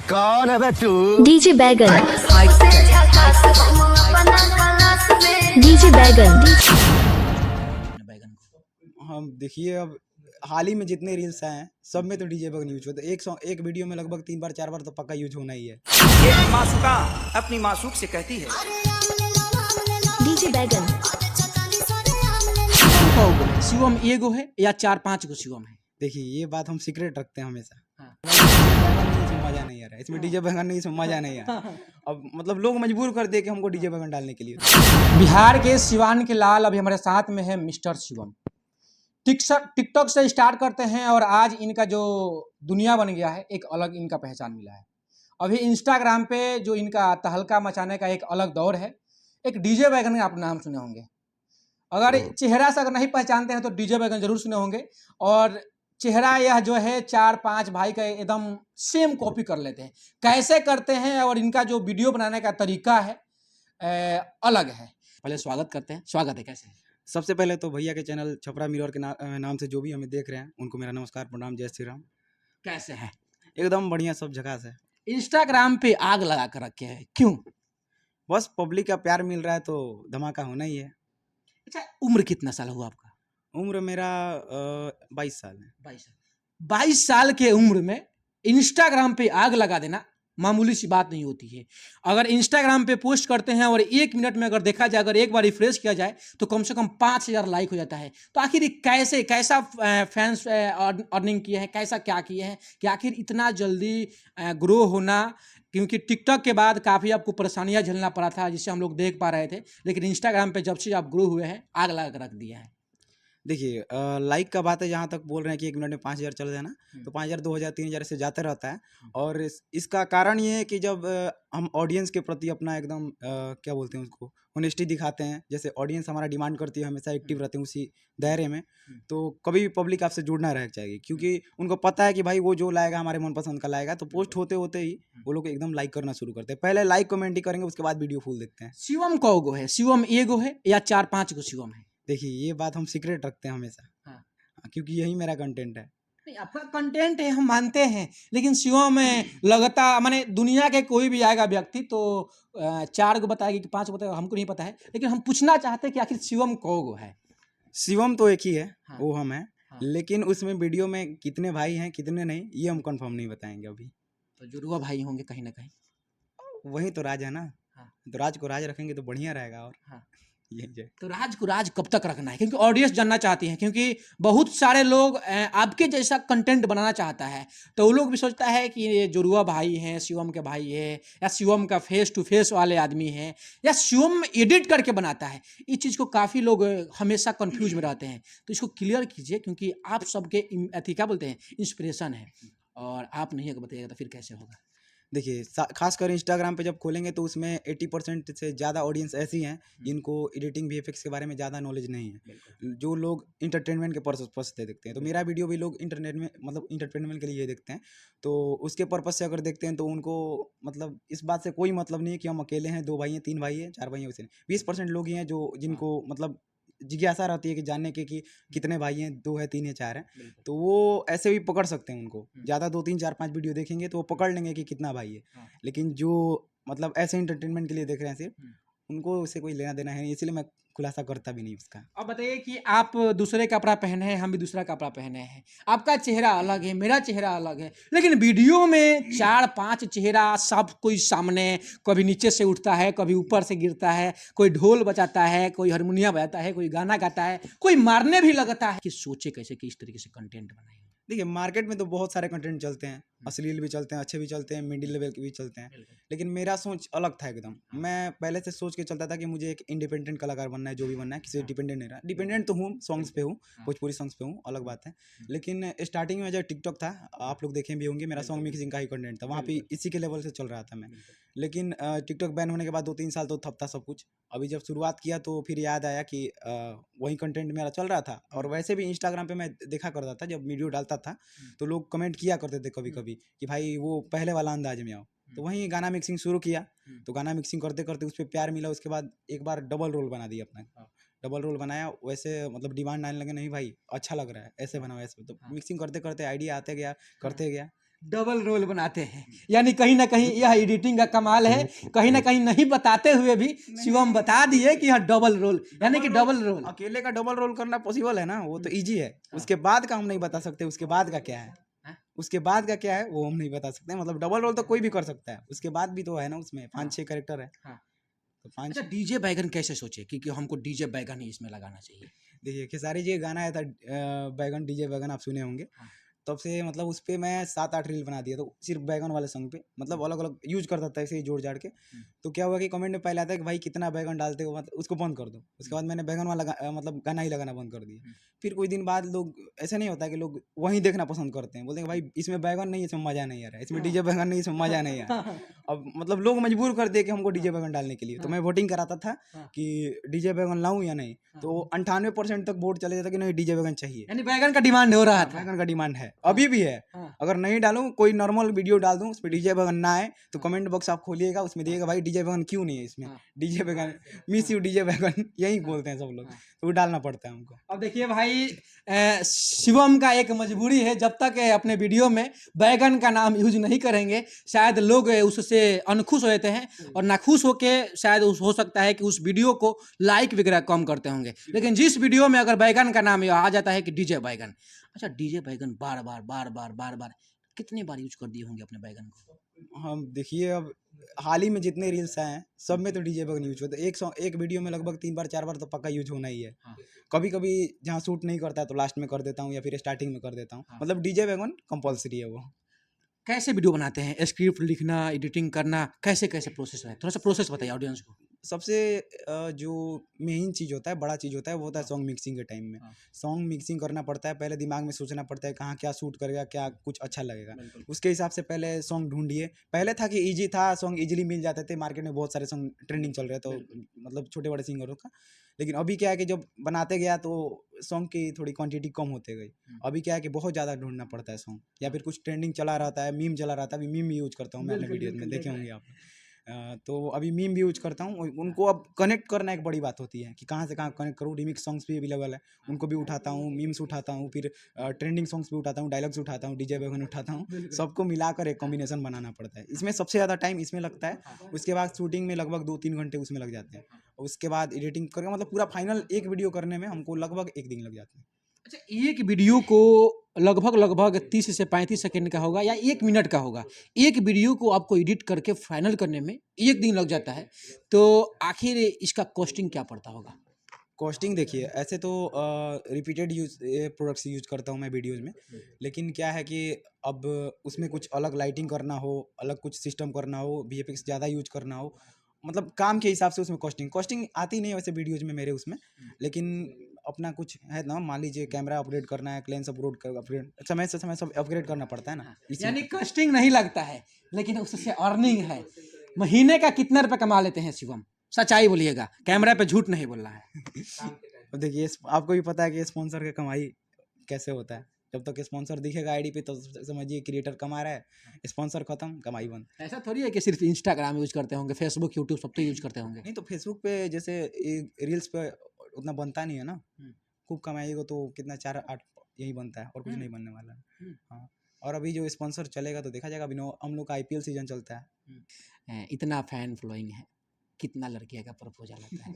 कौन है बे तू? डीजे बैगन, डीजे बैगन, बैगन को हम देखिए अब हाल ही में जितने रील्स आए हैं सब में तो डीजे बैगन यूज होता है। एक सॉन्ग एक वीडियो में लगभग 3 बार 4 बार तो पक्का यूज होना ही है। एक मासूका अपनी मासूक से कहती है, डीजे बैगन, शिवम एगो है या 4-5 गो शिवम है? देखिए ये बात हम सीक्रेट रखते हैं हमेशा। हाँ। इसमें मजा नहीं आ रहा है, इसमें डीजे बैगन नहीं, इसमें मजा नहीं आ रहा। अब मतलब लोग मजबूर कर दे कि हमको डीजे बैगन डालने के लिए। बिहार के सिवान के लाल अभी हमारे साथ में है मिस्टर शिवम। टिकटॉक से स्टार्ट करते हैं और आज इनका जो दुनिया बन गया है, एक अलग इनका पहचान मिला है। अभी इंस्टाग्राम पे जो इनका तहलका मचाने का एक अलग दौर है। एक डीजे बैगन का आप नाम सुने होंगे, अगर चेहरा से अगर नहीं पहचानते हैं तो डीजे बैगन जरूर सुने होंगे। और चेहरा यह जो है 4-5 भाई का एकदम सेम कॉपी कर लेते हैं। कैसे करते हैं और इनका जो वीडियो बनाने का तरीका है अलग है। पहले स्वागत करते हैं। स्वागत है, कैसे हैं? सबसे पहले तो भैया के चैनल छपरा मिरर के नाम से जो भी हमें देख रहे हैं उनको मेरा नमस्कार, प्रणाम, जय श्री राम। कैसे हैं? एकदम बढ़िया, सब जगह से। इंस्टाग्राम पे आग लगा कर रखे हैं, क्यों? बस पब्लिक का प्यार मिल रहा है तो धमाका होना ही है। अच्छा, उम्र कितना साल हुआ आपका? उम्र मेरा 22 साल है। 22 साल के उम्र में इंस्टाग्राम पे आग लगा देना मामूली सी बात नहीं होती है। अगर इंस्टाग्राम पे पोस्ट करते हैं और 1 मिनट में अगर देखा जाए, अगर एक बार रिफ्रेश किया जाए तो कम से कम 5000 लाइक हो जाता है। तो आखिर ये कैसा फैंस अर्निंग किए हैं, कैसा क्या किए हैं कि आखिर इतना जल्दी ग्रो होना? क्योंकि टिकटॉक के बाद काफ़ी आपको परेशानियां झेलना पड़ा था, जिससे हम लोग देख पा रहे थे। लेकिन इंस्टाग्राम पे जब से आप ग्रो हुए हैं, आग लगा कर रख दिया है। देखिए लाइक का बात है, जहाँ तक बोल रहे हैं कि 1 मिनट में 5000 चल जाए ना, तो 5000 2000 3000 से जाते रहता है। और इसका कारण ये है कि जब हम ऑडियंस के प्रति अपना एकदम क्या बोलते हैं उसको, ऑनेस्टी दिखाते हैं। जैसे ऑडियंस हमारा डिमांड करती है, हमेशा एक्टिव रहते हैं उसी दायरे में, तो कभी भी पब्लिक आपसे जुड़ना रह जाएगी। क्योंकि उनको पता है कि भाई वो जो लाएगा हमारे मनपसंद का लाएगा, तो पोस्ट होते होते ही वो लोग एकदम लाइक करना शुरू करते हैं। पहले लाइक कमेंट ही करेंगे, उसके बाद वीडियो फुल देखते हैं। शिवम कौगो है? शिवम एगो है या 4-5 गो शिवम है? देखिए ये बात हम सीक्रेट रखते हैं हमेशा। हाँ। क्योंकि यही मेरा कंटेंट है। नहीं, आपका कंटेंट है, हम मानते हैं। लेकिन शिवम में लगता माने दुनिया के कोई भी आएगा व्यक्ति तो 4 गो बताएगी कि 5 गो बताएगा, हमको नहीं पता है। लेकिन हम पूछना चाहते हैं कि आखिर शिवम कौगो है? शिवम तो एक ही है। हाँ। वो हम हैं। हाँ। लेकिन उसमें वीडियो में कितने भाई हैं कितने नहीं, ये हम कंफर्म नहीं बताएंगे अभी। तो जुड़वा भाई होंगे कहीं ना कहीं। वही तो राज है ना। हाँ। तो राज को राज रखेंगे तो बढ़िया रहेगा। और हाँ। यही है। तो राज को राज कब तक रखना है? क्योंकि ऑडियंस जानना चाहती है। क्योंकि बहुत सारे लोग आपके जैसा कंटेंट बनाना चाहता है, तो वो लोग भी सोचता है कि ये जुड़वा भाई हैं, शिवम के भाई है, या शिवम का फेस टू फेस वाले आदमी हैं, या शिवम एडिट करके बनाता है। इस चीज़ को काफ़ी लोग हमेशा कंफ्यूज में रहते हैं। तो इसको क्लियर कीजिए, क्योंकि आप सबके अथी क्या बोलते हैं, इंस्पिरेशन है। और आप नहीं अगर बताइएगा तो फिर कैसे होगा? देखिए खासकर इंस्टाग्राम पे जब खोलेंगे तो उसमें 80% से ज़्यादा ऑडियंस ऐसी हैं जिनको एडिटिंग वीएफएक्स के बारे में ज़्यादा नॉलेज नहीं है। जो लोग इंटरटेनमेंट के पर्पस से देखते हैं, तो मेरा वीडियो भी लोग इंटरटेनमेंट के लिए देखते हैं। तो उसके पर्पस से अगर देखते हैं तो उनको मतलब इस बात से कोई मतलब नहीं है कि हम अकेले हैं, 2 भाई हैं, 3 भाई हैं, 4 भाई हैं। वैसे 20% लोग ही हैं जो जिनको मतलब जिज्ञासा रहती है कि जानने के कि कितने भाई हैं, 2 है, 3 है, 4 है। तो वो ऐसे भी पकड़ सकते हैं उनको। ज़्यादा 2 3 4 5 वीडियो देखेंगे तो वो पकड़ लेंगे कि कितना भाई है। लेकिन जो मतलब ऐसे इंटरटेनमेंट के लिए देख रहे हैं सिर्फ, उनको उससे कोई लेना देना है नहीं, इसलिए मैं खुलासा करता भी नहीं उसका। अब बताइए कि आप दूसरे कपड़ा पहने हैं, हम भी दूसरा कपड़ा पहने हैं। आपका चेहरा अलग है, मेरा चेहरा अलग है, लेकिन वीडियो में 4-5 चेहरा सब कोई सामने, कभी नीचे से उठता है, कभी ऊपर से गिरता है, कोई ढोल बजाता है, कोई हारमोनियम बजाता है, कोई गाना गाता है, कोई मारने भी लगता है। कि सोचे कैसे कि इस तरीके से कंटेंट बनाए? देखिए मार्केट में तो बहुत सारे कंटेंट चलते हैं, अश्लील भी चलते हैं, अच्छे भी चलते हैं, मिडिल लेवल के भी चलते हैं। लेकिन मेरा सोच अलग था एकदम। मैं पहले से सोच के चलता था कि मुझे एक इंडिपेंडेंट कलाकार बनना है, जो भी बनना है, किसी डिपेंडेंट नहीं रहा। डिपेंडेंट तो हूँ, सॉन्ग्स पे हूँ, भोजपुरी सॉन्ग्स पे हूँ, अलग बात है। लेकिन स्टार्टिंग में जब टिकटॉक था, आप लोग देखे भी होंगे, मेरा सॉन्ग मिक्सिंग का ही कंटेंट था, वहाँ पे इसी के लेवल से चल रहा था मैं। लेकिन टिकटॉक बैन होने के बाद 2-3 साल तो थपता सब कुछ। अभी जब शुरुआत किया तो फिर याद आया कि वही कंटेंट मेरा चल रहा था। और वैसे भी इंस्टाग्राम पे मैं देखा करता था, जब वीडियो डालता था तो लोग कमेंट किया करते थे कभी कभी कि भाई वो पहले वाला अंदाज में आओ। तो वहीं गाना मिक्सिंग शुरू किया। तो गाना मिक्सिंग करते करते उस पर प्यार मिला। उसके बाद एक बार डबल रोल बना दिया अपना। डबल रोल बनाया, वैसे मतलब डिमांड आने लगे, नहीं भाई अच्छा लग रहा है, ऐसे बनाओ ऐसे। तो मिक्सिंग करते करते आइडिया आते गया, करते गया। डबल रोल बनाते हैं, यानी कहीं ना कहीं यह एडिटिंग का कमाल है। कहीं ना कहीं नहीं बताते हुए भी शिवम बता दिए कि यह डबल रोल, यानी कि डबल रोल। अकेले का डबल रोल करना पॉसिबल है ना, वो तो इजी है। उसके बाद का हम नहीं बता सकते, उसके बाद का क्या है, उसके बाद का क्या है वो हम नहीं बता सकते। मतलब डबल रोल तो कोई भी कर सकता है, उसके बाद भी तो है ना, उसमें 5-6 कैरेक्टर है। हाँ। तो 5 अच्छा, डीजे बैगन कैसे सोचे कि हमको डीजे बैगन ही इसमें लगाना चाहिए? देखिए खेसारी जी का गाना आया था बैगन डीजे बैगन, आप सुने होंगे। हाँ। तब से मतलब उस पे मैं 7-8 रील बना दिया, तो सिर्फ बैगन वाले सॉन्ग पे मतलब अलग अलग यूज करता था ऐसे ही जोड़ जाड़ के। तो क्या हुआ कि कमेंट में पहले आता है कि भाई कितना बैगन डालते हो, मतलब उसको बंद कर दो। उसके बाद मैंने बैगन वाला मतलब गाना ही लगाना बंद कर दिया। फिर कुछ दिन बाद लोग, ऐसा नहीं होता कि लोग वही देखना पसंद करते हैं, बोलते हैं भाई इसमें बैगन नहीं, इसमें मजा नहीं आ रहा है, इसमें डीजे बैगन नहीं, इसमें मजा नहीं आ रहा है। अब मतलब लोग मजबूर कर दिए कि हमको डीजे बैगन डालने के लिए। तो मैं वोटिंग कराता था कि डीजे बैगन लाऊं या नहीं, तो 98% तक वोट चले जाता कि नहीं डीजे बैगन चाहिए। यानी बैगन का डिमांड हो रहा था। बैगन का डिमांड है, अभी भी है। अगर नहीं डालूं, कोई नॉर्मल वीडियो डाल दूं उसमें डीजे बैगन ना आए, तो कमेंट बॉक्स आप खोलिएगा, उसमें दिएगा भाई डीजे बैगन क्यों नहीं है इसमें, डीजे बैगन मिस यू डीजे बैगन यही बोलते हैं सब लोग। तो वो डालना पड़ता है हमको। अब देखिए भाई, शिवम का एक मजबूरी है, जब तक अपने वीडियो में बैगन का नाम यूज नहीं करेंगे शायद लोग उससे अनखुश हो जाते हैं, और नाखुश होके शायद हो सकता है कि उस वीडियो को लाइक वगैरह कम करते होंगे। लेकिन जिस वीडियो में अगर बैगन का नाम आ जाता है कि डीजे बैगन, अच्छा डीजे बैगन बार बार बार बार बार बार कितने बार यूज कर दिए होंगे अपने बैगन को? हम देखिए अब हाल ही में जितने रील्स आए हैं सब में तो डीजे बैगन यूज होता है। एक सॉन्ग एक वीडियो में लगभग 3 बार 4 बार तो पक्का यूज होना ही है। कभी कभी जहाँ शूट नहीं करता है तो लास्ट में कर देता हूँ या फिर स्टार्टिंग में कर देता हूँ। मतलब डीजे बैगन कंपलसरी है वो। कैसे वीडियो बनाते हैं? स्क्रिप्ट लिखना, एडिटिंग करना, कैसे कैसे प्रोसेस है? थोड़ा सा प्रोसेस बताइए ऑडियंस को। सबसे जो मेन चीज़ होता है, बड़ा चीज़ होता है, वो होता है सॉन्ग मिक्सिंग के टाइम में। सॉन्ग मिक्सिंग करना पड़ता है, पहले दिमाग में सोचना पड़ता है कहाँ क्या शूट करेगा, क्या कुछ अच्छा लगेगा, उसके हिसाब से पहले सॉन्ग ढूंढिए। पहले था कि इजी था, सॉन्ग इजीली मिल जाते थे, मार्केट में बहुत सारे सॉन्ग ट्रेंडिंग चल रहे थे, तो मतलब छोटे बड़े सिंगरों का। लेकिन अभी क्या है कि जब बनाते गया तो सॉन्ग की थोड़ी क्वांटिटी कम होते गई। अभी क्या है कि बहुत ज़्यादा ढूंढना पड़ता है सॉन्ग, या फिर कुछ ट्रेंडिंग चला रहता है, मीम चला रहता है। अभी मीम भी यूज करता हूँ मैं अपने वीडियोज में, देखे होंगे आप। तो अभी मीम भी यूज करता हूँ। उनको अब कनेक्ट करना एक बड़ी बात होती है कि कहाँ से कहाँ कनेक्ट करूँ। रिमिक्स सॉन्ग्स भी अवेलेबल है, उनको भी उठाता हूँ, मीम्स उठाता हूँ, फिर ट्रेंडिंग सॉन्ग्स भी उठाता हूँ, डायलॉग्स उठाता हूँ, डीजे बैगन उठाता हूँ। सबको मिलाकर एक कॉम्बिनेशन बनाना पड़ता है। इसमें सबसे ज़्यादा टाइम इसमें लगता है। उसके बाद शूटिंग में लगभग 2-3 घंटे उसमें लग जाते हैं। उसके बाद एडिटिंग करके मतलब पूरा फाइनल एक वीडियो करने में हमको लगभग 1 दिन लग जाता है। अच्छा, एक वीडियो को लगभग 30 से 35 सेकंड का होगा या 1 मिनट का होगा। एक वीडियो को आपको एडिट करके फाइनल करने में 1 दिन लग जाता है, तो आखिर इसका कॉस्टिंग क्या पड़ता होगा? कॉस्टिंग देखिए, ऐसे तो रिपीटेड यूज प्रोडक्ट्स यूज करता हूँ मैं वीडियोज़ में। लेकिन क्या है कि अब उसमें कुछ अलग लाइटिंग करना हो, अलग कुछ सिस्टम करना हो, वीएफएक्स ज़्यादा यूज करना हो, मतलब काम के हिसाब से उसमें कॉस्टिंग आती नहीं है वैसे वीडियोज़ में मेरे उसमें। लेकिन अपना कुछ है ना, मान लीजिए कैमरा अपग्रेड करना है, लेंस अपग्रेड समय से समय सब अपग्रेड करना पड़ता है ना। यानी कॉस्टिंग नहीं लगता है, लेकिन उससे अर्निंग है। महीने का कितना रुपए कमा लेते हैं शिवम? सच्चाई बोलिएगा, कैमरा पे झूठ नहीं बोलना है। अब देखिए आपको भी पता है कि स्पॉन्सर की कमाई कैसे होता है। जब तक स्पॉन्सर दिखेगा आईडी पे तो समझिए क्रिएटर कमा रहा है, स्पॉन्सर खत्म, कमाई बंद। ऐसा थोड़ी है कि सिर्फ इंस्टाग्राम यूज करते होंगे, फेसबुक यूट्यूब सब तो यूज करते होंगे। नहीं तो फेसबुक पे जैसे रील्स पे उतना बनता नहीं है ना। खूब कमाइएगा तो कितना 4-8 यही बनता है और कुछ नहीं बनने वाला है। हाँ, और अभी जो स्पॉन्सर चलेगा तो देखा जाएगा। अभी हम लोग का आईपीएल सीजन चलता है। इतना फैन फॉलोइंग है, कितना लड़कियों का प्रपोजल आता है?